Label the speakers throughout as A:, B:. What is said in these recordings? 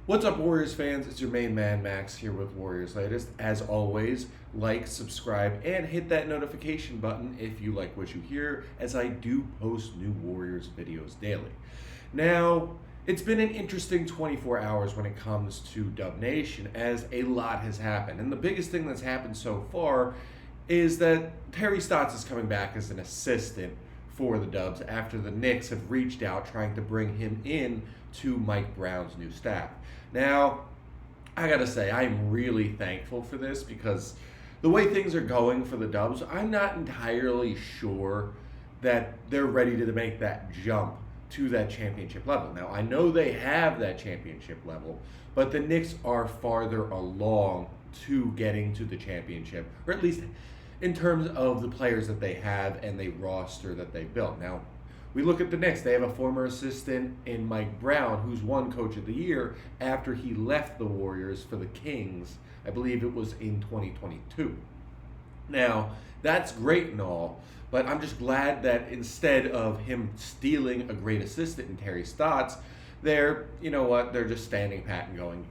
A: What's up, Warriors fans? It's your main man, Max, here with Warriors Latest. As always, like, subscribe, and hit that notification button if you like what you hear, as I do post new Warriors videos daily. Now, it's been an interesting 24 hours when it comes to Dub Nation, as a lot has happened. And the biggest thing that's happened so far is that Terry Stotts is coming back as an assistant for the Dubs after the Knicks have reached out trying to bring him in to Mike Brown's new staff. Now, I gotta say, I'm really thankful for this because the way things are going for the Dubs, I'm not entirely sure that they're ready to make that jump to that championship level. Now, I know they have that championship level, but the Knicks are farther along to getting to the championship, or at least in terms of the players that they have and the roster that they built. Now, we look at the Knicks. They have a former assistant in Mike Brown, who's won Coach of the Year after he left the Warriors for the Kings. I believe it was in 2022. Now, that's great and all, but I'm just glad that instead of him stealing a great assistant in Terry Stotts, they're just standing pat and going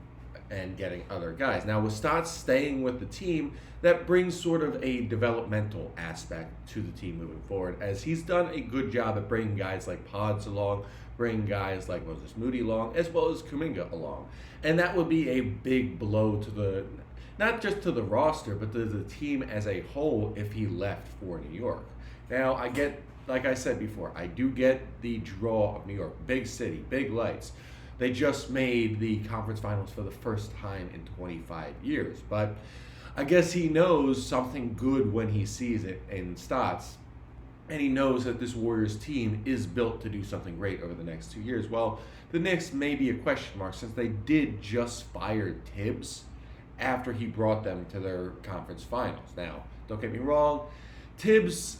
A: and getting other guys. Now, with Stotts staying with the team, that brings sort of a developmental aspect to the team moving forward, as he's done a good job at bringing guys like Pods along, bringing guys like Moses Moody along, as well as Kuminga along. And that would be a big blow to not just to the roster, but to the team as a whole if he left for New York. Now, I get, like I said before, I do get the draw of New York. Big city, big lights. They just made the conference finals for the first time in 25 years. But I guess he knows something good when he sees it in Stotts. And he knows that this Warriors team is built to do something great over the next 2 years. Well, the Knicks may be a question mark since they did just fire Tibbs after he brought them to their conference finals. Now, don't get me wrong, Tibbs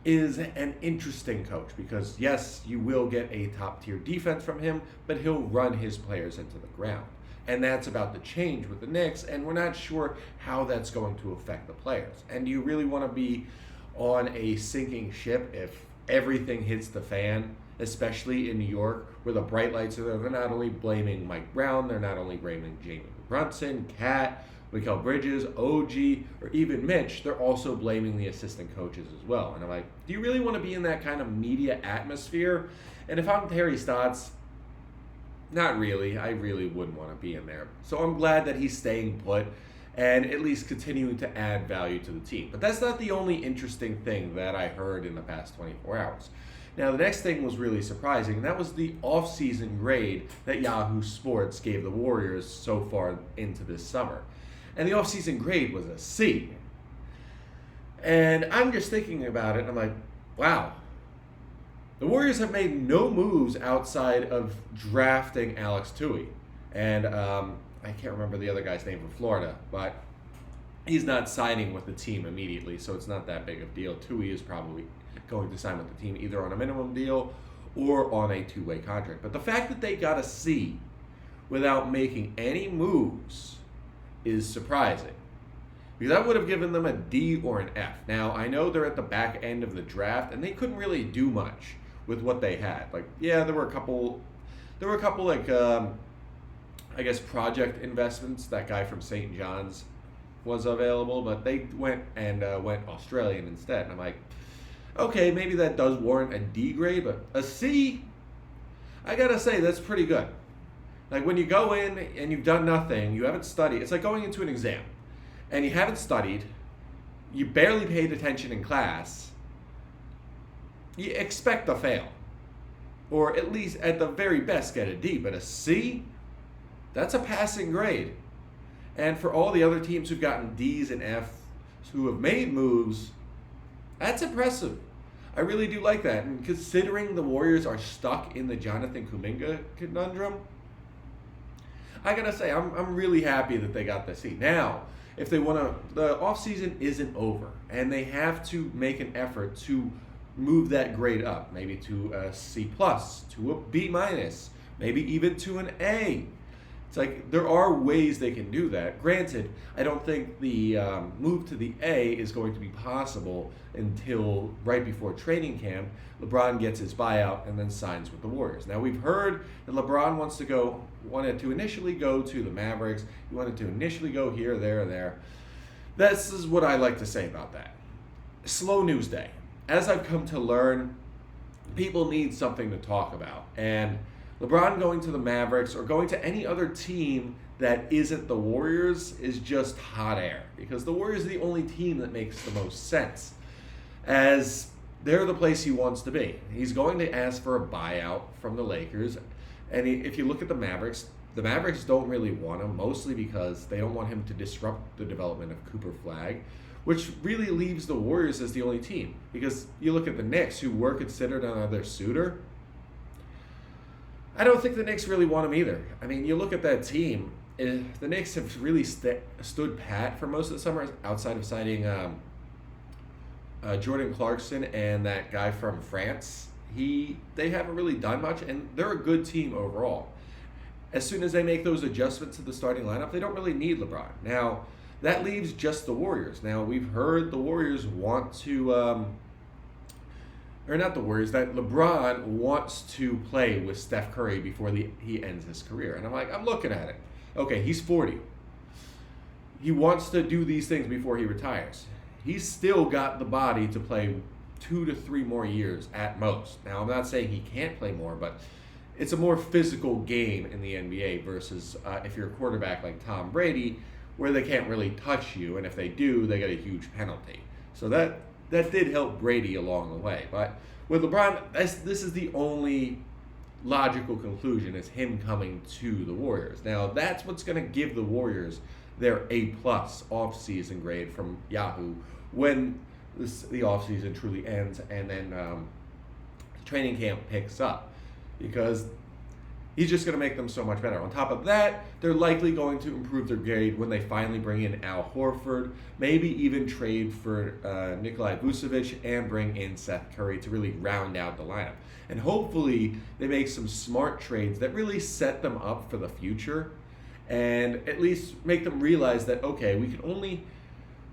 A: is an interesting coach because, yes, you will get a top-tier defense from him, but he'll run his players into the ground. And that's about to change with the Knicks, and we're not sure how that's going to affect the players. And do you really want to be on a sinking ship if everything hits the fan, especially in New York, where the bright lights are there? They're not only blaming Mike Brown, they're not only blaming Jamie Brunson, Cat, Mikal Bridges, OG, or even Mitch. They're also blaming the assistant coaches as well. And I'm like, do you really want to be in that kind of media atmosphere? And if I'm Terry Stotts, not really. I really wouldn't want to be in there. So I'm glad that he's staying put and at least continuing to add value to the team. But that's not the only interesting thing that I heard in the past 24 hours. Now, the next thing was really surprising, and that was the offseason grade that Yahoo Sports gave the Warriors so far into this summer. And the offseason grade was a C. And I'm just thinking about it, and I'm like, wow. The Warriors have made no moves outside of drafting Alex Tui. And I can't remember the other guy's name from Florida, but he's not signing with the team immediately, so it's not that big of a deal. Tui is probably going to sign with the team either on a minimum deal or on a two-way contract. But the fact that they got a C without making any moves is surprising, because I would have given them a D or an F. Now, I know they're at the back end of the draft, and they couldn't really do much with what they had. Like, yeah, there were a couple like, I guess, project investments. That guy from St. John's was available, but they went Australian instead. And I'm like, okay, maybe that does warrant a D grade, but a C, I gotta say, that's pretty good. Like, when you go in and you've done nothing, you haven't studied. It's like going into an exam and you haven't studied, you barely paid attention in class, you expect to fail. Or at least, at the very best, get a D. But a C, that's a passing grade. And for all the other teams who've gotten Ds and Fs who have made moves, that's impressive. I really do like that. And considering the Warriors are stuck in the Jonathan Kuminga conundrum, I gotta say, I'm really happy that they got the C. Now, if they want to, the offseason isn't over, and they have to make an effort to move that grade up, maybe to a C+, to a B-, maybe even to an A. It's like there are ways they can do that. Granted, I don't think the move to the A is going to be possible until right before training camp. LeBron gets his buyout and then signs with the Warriors. Now we've heard that LeBron wanted to initially go to the Mavericks. He wanted to initially go here, there, and there. This is what I like to say about that. Slow news day. As I've come to learn, people need something to talk about. And LeBron going to the Mavericks or going to any other team that isn't the Warriors is just hot air, because the Warriors are the only team that makes the most sense, as they're the place he wants to be. He's going to ask for a buyout from the Lakers, and if you look at the Mavericks don't really want him, mostly because they don't want him to disrupt the development of Cooper Flag, which really leaves the Warriors as the only team. Because you look at the Knicks, who were considered another suitor, I don't think the Knicks really want him either. I mean, you look at that team, the Knicks have really stood pat for most of the summer, outside of signing Jordan Clarkson and that guy from France. They haven't really done much, and they're a good team overall. As soon as they make those adjustments to the starting lineup, they don't really need LeBron. Now, that leaves just the Warriors. Now, we've heard the Warriors want to... or not the Warriors, that LeBron wants to play with Steph Curry before he ends his career. And I'm looking at it. Okay, he's 40. He wants to do these things before he retires. He's still got the body to play 2 to 3 more years at most. Now, I'm not saying he can't play more, but it's a more physical game in the NBA versus if you're a quarterback like Tom Brady, where they can't really touch you, and if they do, they get a huge penalty. So that did help Brady along the way. But with LeBron, this is the only logical conclusion, is him coming to the Warriors. Now, that's what's going to give the Warriors their A+ offseason grade from Yahoo when the offseason truly ends and then training camp picks up, because he's just going to make them so much better. On top of that, they're likely going to improve their grade when they finally bring in Al Horford, maybe even trade for Nikolai Vucevic and bring in Seth Curry to really round out the lineup. And hopefully they make some smart trades that really set them up for the future and at least make them realize that, okay, we can only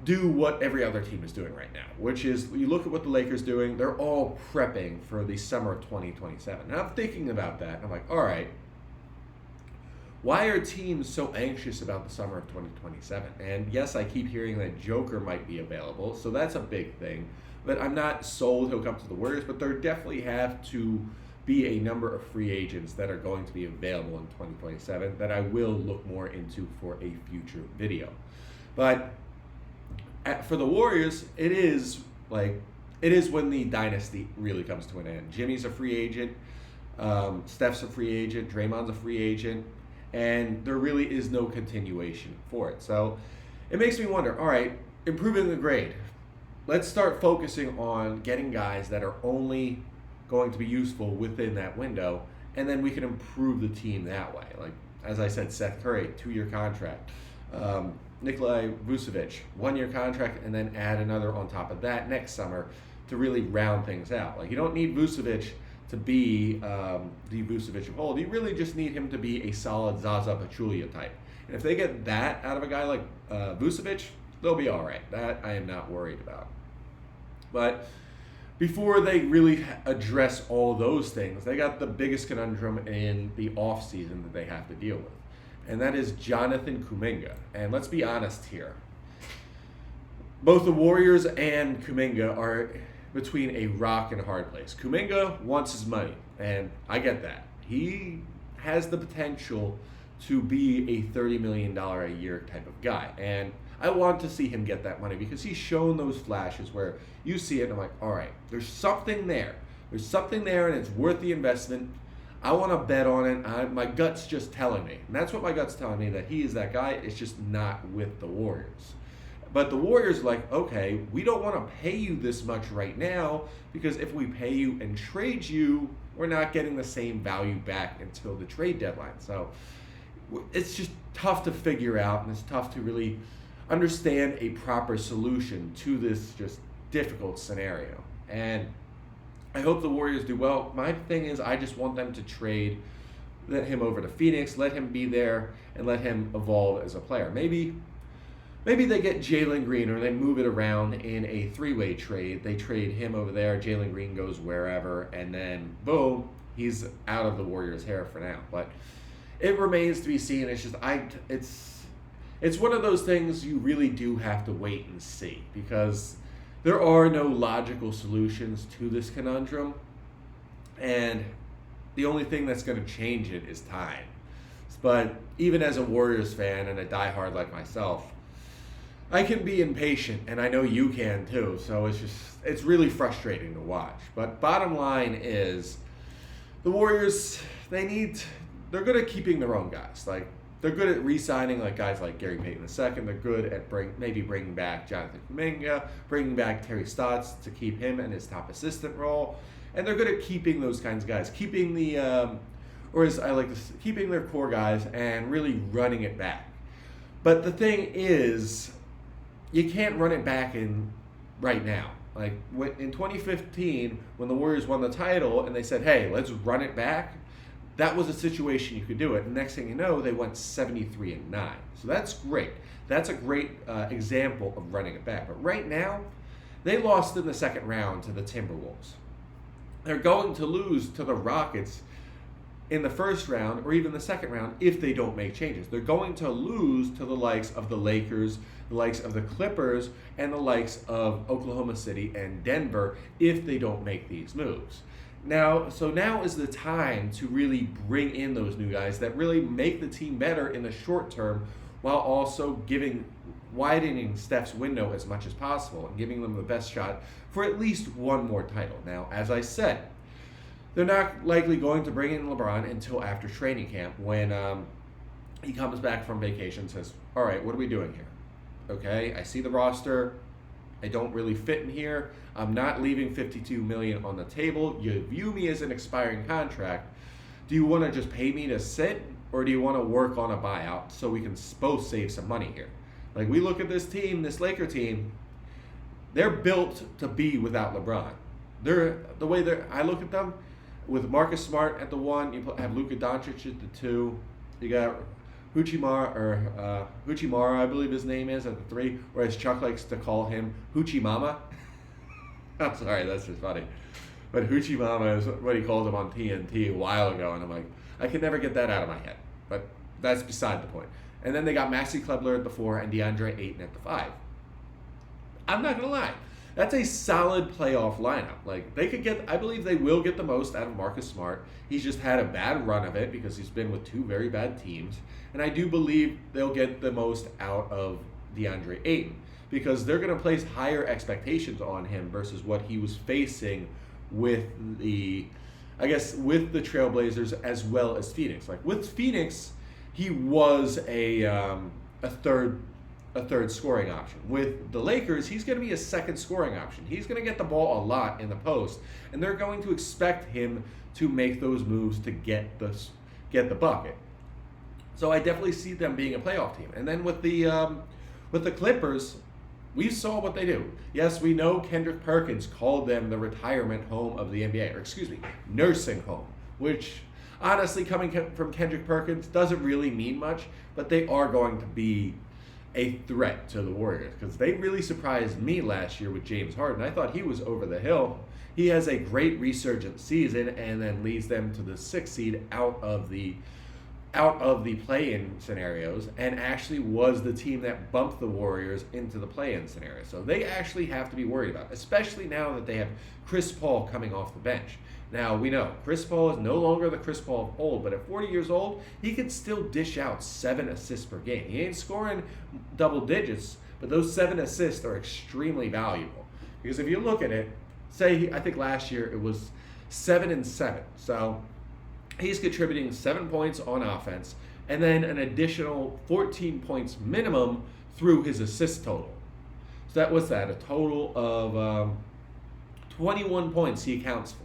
A: do what every other team is doing right now, which is, you look at what the Lakers are doing, they're all prepping for the summer of 2027. And I'm thinking about that, and I'm like, all right, why are teams so anxious about the summer of 2027? And yes, I keep hearing that Joker might be available, so that's a big thing. But I'm not sold he'll come to the Warriors, but there definitely have to be a number of free agents that are going to be available in 2027 that I will look more into for a future video. But for the Warriors, it is when the dynasty really comes to an end. Jimmy's a free agent, Steph's a free agent, Draymond's a free agent, and there really is no continuation for it. So it makes me wonder, all right, improving the grade. Let's start focusing on getting guys that are only going to be useful within that window, and then we can improve the team that way. Like, as I said, Seth Curry, 2-year contract. Nikolai Vucevic, 1-year contract, and then add another on top of that next summer to really round things out. Like, you don't need Vucevic to be the Vucevic of old. You really just need him to be a solid Zaza Pachulia type. And if they get that out of a guy like Vucevic, they'll be all right. That I am not worried about. But before they really address all those things, they got the biggest conundrum in the offseason that they have to deal with. And that is Jonathan Kuminga. And let's be honest here. Both the Warriors and Kuminga are between a rock and a hard place. Kuminga wants his money, and I get that. He has the potential to be a $30 million a year type of guy. And I want to see him get that money because he's shown those flashes where you see it and I'm like, all right, there's something there. There's something there and it's worth the investment. I want to bet on it. My gut's just telling me. And that's what my gut's telling me, that he is that guy. It's just not with the Warriors. But the Warriors are like, okay, we don't want to pay you this much right now because if we pay you and trade you, we're not getting the same value back until the trade deadline. So it's just tough to figure out, and it's tough to really understand a proper solution to this just difficult scenario. And I hope the Warriors do well. My thing is, I just want them to trade him over to Phoenix, let him be there, and let him evolve as a player. Maybe they get Jalen Green, or they move it around in a three-way trade. They trade him over there, Jalen Green goes wherever, and then boom, he's out of the Warriors' hair for now. But it remains to be seen. It's just it's one of those things you really do have to wait and see, because there are no logical solutions to this conundrum, and the only thing that's going to change it is time. But even as a Warriors fan and a diehard like myself, I can be impatient, and I know you can too. So it's really frustrating to watch. But bottom line is, the Warriors, they're good at keeping their own guys. Like, they're good at re-signing like guys like Gary Payton II. They're good at maybe bringing back Jonathan Kuminga, bringing back Terry Stotts to keep him in his top assistant role. And they're good at keeping those kinds of guys, keeping keeping their core guys and really running it back. But the thing is, you can't run it back right now. Like in 2015, when the Warriors won the title and they said, hey, let's run it back, that was a situation you could do it. And next thing you know, they went 73-9. So that's great. That's a great example of running it back. But right now, they lost in the second round to the Timberwolves. They're going to lose to the Rockets in the first round or even the second round if they don't make changes. They're going to lose to the likes of the Lakers, the likes of the Clippers, and the likes of Oklahoma City and Denver if they don't make these moves. Now is the time to really bring in those new guys that really make the team better in the short term, while also widening Steph's window as much as possible and giving them the best shot for at least one more title. Now, as I said, they're not likely going to bring in LeBron until after training camp, when he comes back from vacation and says, all right, what are we doing here? Okay, I see the roster. I don't really fit in here. I'm not leaving $52 million on the table. You view me as an expiring contract. Do you want to just pay me to sit, or do you want to work on a buyout so we can both save some money here? Like, we look at this team, this Laker team, they're built to be without LeBron. I look at them, with Marcus Smart at the 1, you have Luka Doncic at the 2, you got Hachimura, I believe his name is, at the 3, or as Chuck likes to call him, Hoochie Mama. I'm sorry, that's just funny. But Hoochie Mama is what he called him on TNT a while ago, and I'm like, I can never get that out of my head. But that's beside the point. And then they got Maxi Kleber at the 4 and DeAndre Ayton at the 5. I'm not going to lie. That's a solid playoff lineup. Like, I believe they will get the most out of Marcus Smart. He's just had a bad run of it because he's been with 2 very bad teams. And I do believe they'll get the most out of DeAndre Ayton, because they're going to place higher expectations on him versus what he was facing with the Trailblazers as well as Phoenix. Like, with Phoenix, he was a third scoring option. With the Lakers, he's going to be a second scoring option. He's going to get the ball a lot in the post, and they're going to expect him to make those moves to get the bucket. So I definitely see them being a playoff team. And then with the Clippers, we saw what they do. Yes, we know Kendrick Perkins called them the retirement home of the NBA, or nursing home, which honestly, coming from Kendrick Perkins, doesn't really mean much, but they are going to be a threat to the Warriors, because they really surprised me last year with James Harden. I thought he was over the hill. He has a great resurgent season and then leads them to the 6th seed out of the play-in scenarios, and actually was the team that bumped the Warriors into the play-in scenario. So they actually have to be worried about, especially now that they have Chris Paul coming off the bench. Now, we know Chris Paul is no longer the Chris Paul of old, but at 40 years old, he can still dish out 7 assists per game. He ain't scoring double digits, but those 7 assists are extremely valuable. Because if you look at it, I think last year it was 7 and 7. So he's contributing 7 points on offense, and then an additional 14 points minimum through his assist total. So what's that? A total of 21 points he accounts for,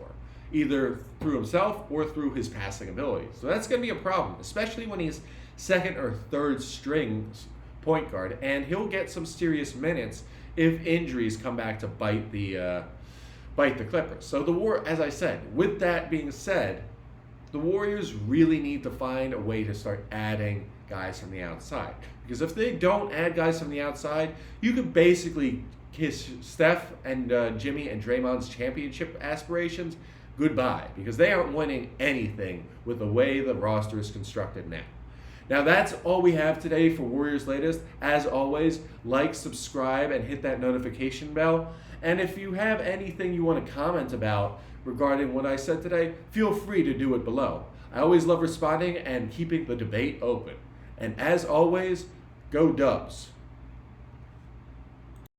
A: either through himself or through his passing abilities. So that's going to be a problem, especially when he's second or third string point guard, and he'll get some serious minutes if injuries come back to bite the Clippers. So as I said, with that being said, the Warriors really need to find a way to start adding guys from the outside. Because if they don't add guys from the outside, you could basically kiss Steph and Jimmy and Draymond's championship aspirations goodbye, because they aren't winning anything with the way the roster is constructed now. Now that's all we have today for Warriors Latest. As always, like, subscribe, and hit that notification bell. And if you have anything you want to comment about regarding what I said today, feel free to do it below. I always love responding and keeping the debate open. And as always, go Dubs.